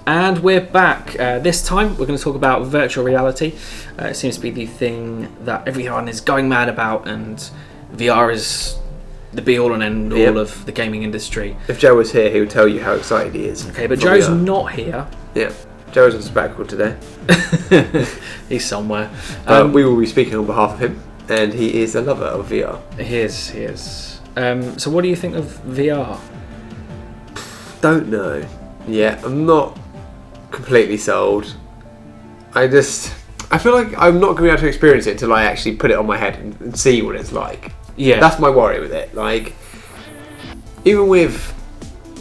And we're back. This time we're going to talk about virtual reality. It seems to be the thing that everyone is going mad about, and VR is the be-all and end-all of the gaming industry. If Joe was here, he would tell you how excited he is. Okay, but Joe's not here. Yeah, Joe's on sabbatical today. He's somewhere. We will be speaking on behalf of him, and he is a lover of VR. He is. So what do you think of VR? Don't know. Yeah, I'm not completely sold. I feel like I'm not going to be able to experience it until I actually put it on my head and see what it's like. Yeah, that's my worry with it. Like, even with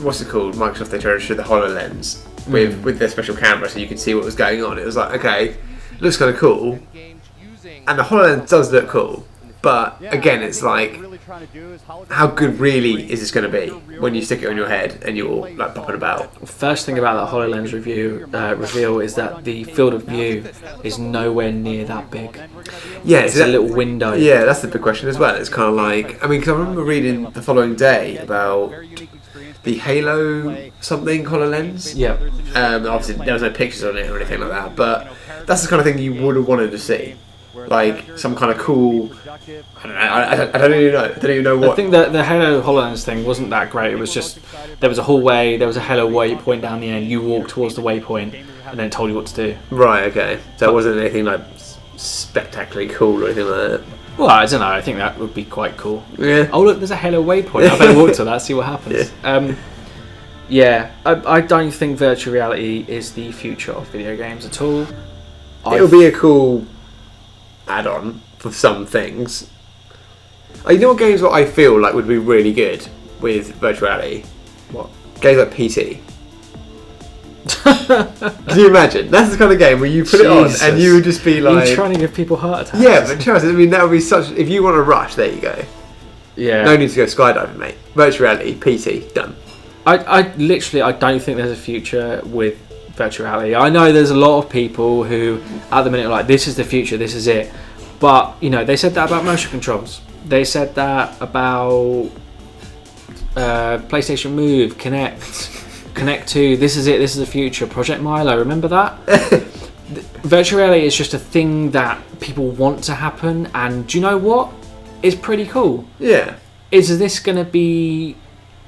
what's it called, Microsoft, they tried to show the HoloLens with their special camera, so you could see what was going on. It was like, okay, it looks kind of cool, and the HoloLens does look cool. But again, it's like, how good really is this going to be when you stick it on your head and you're like popping about? First thing about that HoloLens reveal is that the field of view is nowhere near that big. Yeah, it's a little window. Yeah, that's the big question as well. It's kind of like, I mean, because I remember reading the following day about the Halo something HoloLens. Yeah. Obviously, there was no pictures on it or anything like that, but that's the kind of thing you would have wanted to see. Like some kind of cool, I don't even know. I don't even know what. I think that the Halo HoloLens thing wasn't that great. It was just, there was a hallway, there was a Halo waypoint down the end. You walked towards the waypoint, and then it told you what to do. Right. Okay. So it wasn't anything like spectacularally cool or anything like that. Well, I don't know. I think that would be quite cool. Yeah. Oh look, there's a Halo waypoint. I better walk to that, see what happens. Yeah. I don't think virtual reality is the future of video games at all. It'll be a cool add-on for some things. You know what games what I feel like would be really good with virtual reality? What? Games like PT. Can you imagine? That's the kind of game where you put it on and you would just be like... You're trying to give people heart attacks. Yeah, but trust, I mean, that would be such... If you want to rush, there you go. Yeah. No need to go skydiving, mate. Virtual reality, PT, done. I don't think there's a future with virtual reality. I know there's a lot of people who at the minute are like, this is the future, this is it. But, you know, they said that about motion controls. They said that about PlayStation Move, Connect 2, this is it, this is the future. Project Milo, remember that? Virtual reality is just a thing that people want to happen, and do you know what? It's pretty cool. Yeah. Is this going to be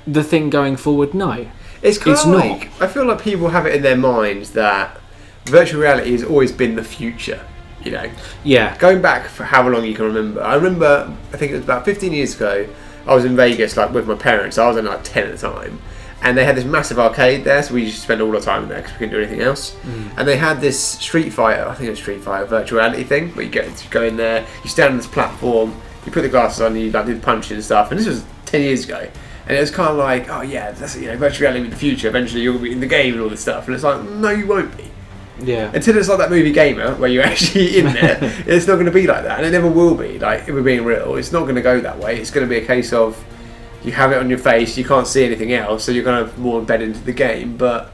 the thing going forward? No. It's like, I feel like people have it in their minds that virtual reality has always been the future, you know? Yeah. Going back for how long you can remember. I think it was about 15 years ago, I was in Vegas like with my parents. I was only like 10 at the time. And they had this massive arcade there, so we used to spend all our time in there because we couldn't do anything else. And they had this Street Fighter, I think it was Street Fighter virtual reality thing, where you go in there, you stand on this platform, you put the glasses on, you like do the punches and stuff. And this was 10 years ago. And it was kind of like, oh yeah, that's, you know, virtual reality in the future. Eventually, you'll be in the game and all this stuff. And it's like, no, you won't be. Yeah. Until it's like that movie Gamer, where you're actually in there, it's not going to be like that, and it never will be. Like, if we're being real, it's not going to go that way. It's going to be a case of you have it on your face, you can't see anything else, so you're kind of more embedded into the game. But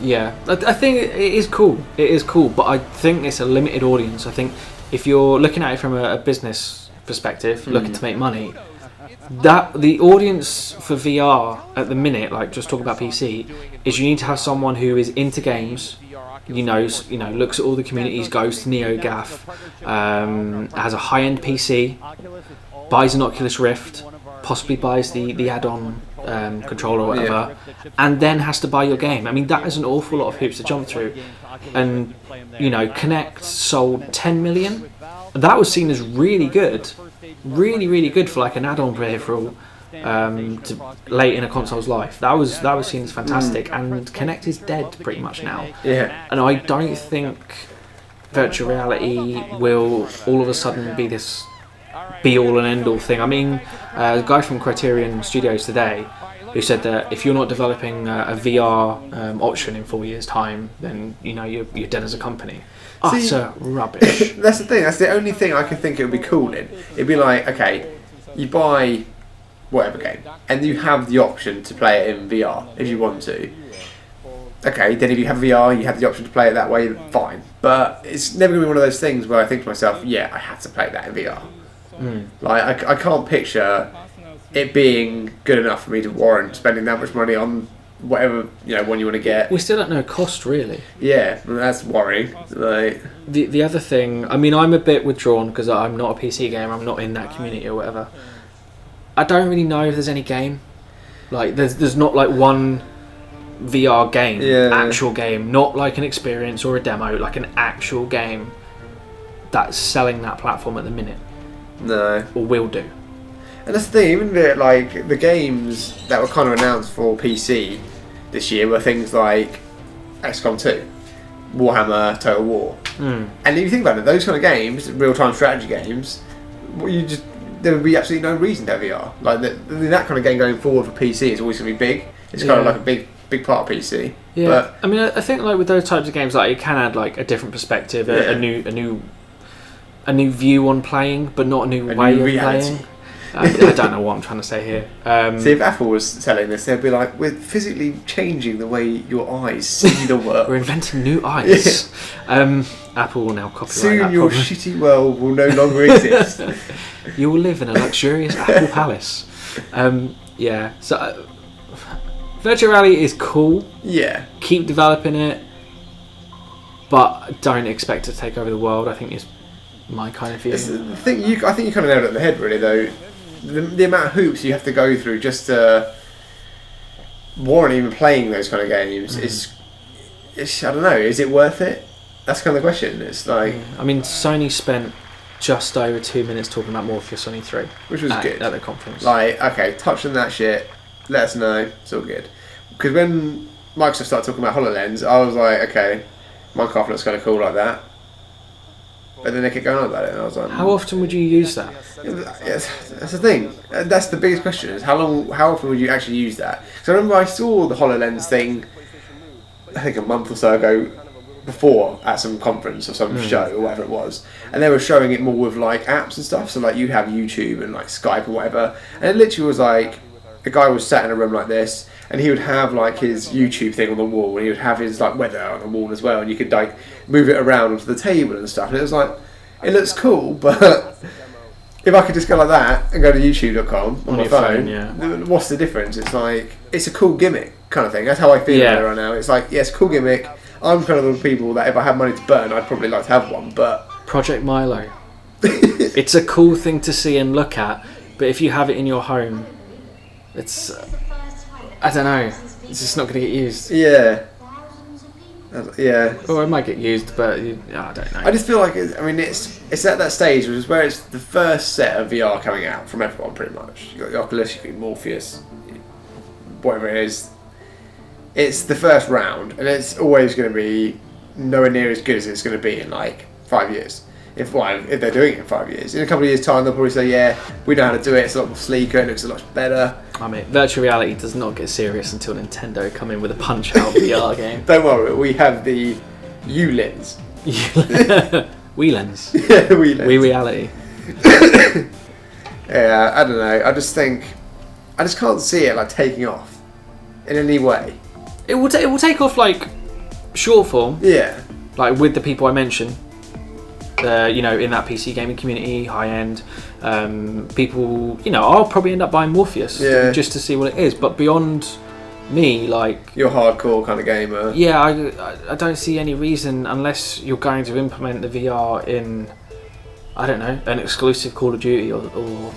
yeah, I think it is cool. It is cool, but I think it's a limited audience. I think if you're looking at it from a business perspective, looking to make money, that the audience for VR at the minute, like just talk about PC, is you need to have someone who is into games, looks at all the communities, goes to NeoGAF, has a high-end PC, buys an Oculus Rift, possibly buys the add-on controller or whatever, and then has to buy your game. I mean, that is an awful lot of hoops to jump through. And, you know, Kinect sold 10 million. That was seen as really good. Really, really good for like an add-on peripheral late in a console's life. That was seen as fantastic. And Kinect is dead pretty much now. yeah, And I don't think virtual reality will all of a sudden be this be-all and end-all thing. I mean, a guy from Criterion Studios today who said that if you're not developing a VR option in 4 years' time, then you know you're dead as a company. Utter rubbish. That's the thing. That's the only thing I can think it would be cool in. It'd be like, okay, you buy whatever game, and you have the option to play it in VR if you want to. Okay, then if you have VR, you have the option to play it that way, fine. But it's never going to be one of those things where I think to myself, yeah, I have to play that in VR. Like, I can't picture it being good enough for me to warrant spending that much money on whatever one you want to get. We still don't know cost really. Yeah, that's worrying. Like the other thing, I mean, I'm a bit withdrawn because I'm not a PC gamer. I'm not in that community or whatever. I don't really know if there's any game. Like there's not like one VR game, actual game, not like an experience or a demo, like an actual game that's selling that platform at the minute. No, or will do. And that's the thing, even the games that were kind of announced for PC this year were things like XCOM 2, Warhammer Total War. And if you think about it, those kind of games, real-time strategy games, there would be absolutely no reason to have VR. Like that kind of game going forward for PC is always going to be big. It's kind of like a big part of PC. Yeah, but, I mean, I think like with those types of games, like it can add like a different perspective, a new view on playing, but not a new way of playing. I don't know what I'm trying to say here. See, if Apple was selling this, they'd be like, we're physically changing the way your eyes see the world. We're inventing new eyes. Apple will now copyright Soon that your problem. shitty world will no longer exist. You will live in a luxurious Apple palace. So virtual reality is cool. Yeah. Keep developing it, but don't expect it to take over the world. I think is my kind of view. I think you kind of nailed it on the head, really, though. The amount of hoops you have to go through just to warrant even playing those kind of games is I don't know, is it worth it? That's kind of the question. It's like, I mean, Sony spent just over 2 minutes talking about Morpheus on E3, which was good at the conference. Like, okay, touch on that shit. Let us know. It's all good. Because when Microsoft started talking about HoloLens, I was like, okay, Minecraft looks kind of cool like that. But then they kept going on about it, and I was like, how often would you use that? Yes, that's the thing. That's the biggest question: is how often would you actually use that? Because I remember I saw the HoloLens thing, I think a month or so ago, before at some conference or some show or whatever it was, and they were showing it more with like apps and stuff. So like you have YouTube and like Skype or whatever, and it literally was like a guy was sat in a room like this, and he would have like his YouTube thing on the wall, and he would have his like weather on the wall as well, and you could like move it around onto the table and stuff. And it was like, it looks cool, but if I could just go like that and go to YouTube.com on my phone, what's the difference? It's like, it's a cool gimmick kind of thing. That's how I feel about it right now. It's like, yes, cool gimmick. I'm kind of the people that if I had money to burn, I'd probably like to have one, but Project Milo. It's a cool thing to see and look at, but if you have it in your home, it's I don't know, it's just not going to get used. Yeah. Or it might get used, but I don't know. I just feel like it's at that stage where it's the first set of VR coming out from everyone pretty much. You got the Oculus, you got Morpheus, whatever it is. It's the first round, and it's always going to be nowhere near as good as it's going to be in like 5 years. If they're doing it in 5 years, in a couple of years' time, they'll probably say, "Yeah, we know how to do it. It's a lot more sleeker. It looks a lot better." I mean, virtual reality does not get serious until Nintendo come in with a punch-out VR game. Don't worry, we have the U-Lens. Wii Lens. Yeah, Wii Lens. Wii Reality. Yeah, I don't know. I just can't see it like taking off in any way. It will take off like short form. Yeah. Like with the people I mentioned. In that PC gaming community, high end people, I'll probably end up buying Morpheus just to see what it is. But beyond me, like, you're a hardcore kind of gamer. Yeah, I don't see any reason unless you're going to implement the VR in, I don't know, an exclusive Call of Duty or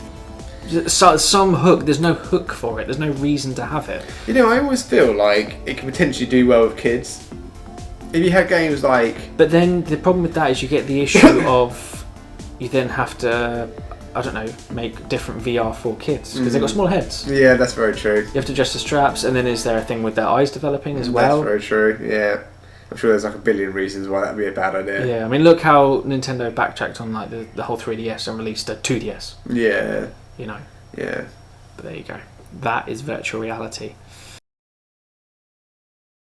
some hook. There's no hook for it. There's no reason to have it. I always feel like it can potentially do well with kids. If you had games like... But then the problem with that is you get the issue of you then have to, I don't know, make different VR for kids because they've got small heads. Yeah, that's very true. You have to adjust the straps, and then is there a thing with their eyes developing as well? That's very true, yeah. I'm sure there's like a billion reasons why that'd be a bad idea. Yeah, I mean, look how Nintendo backtracked on like the whole 3DS and released a 2DS. Yeah. Yeah. Yeah. But there you go. That is virtual reality.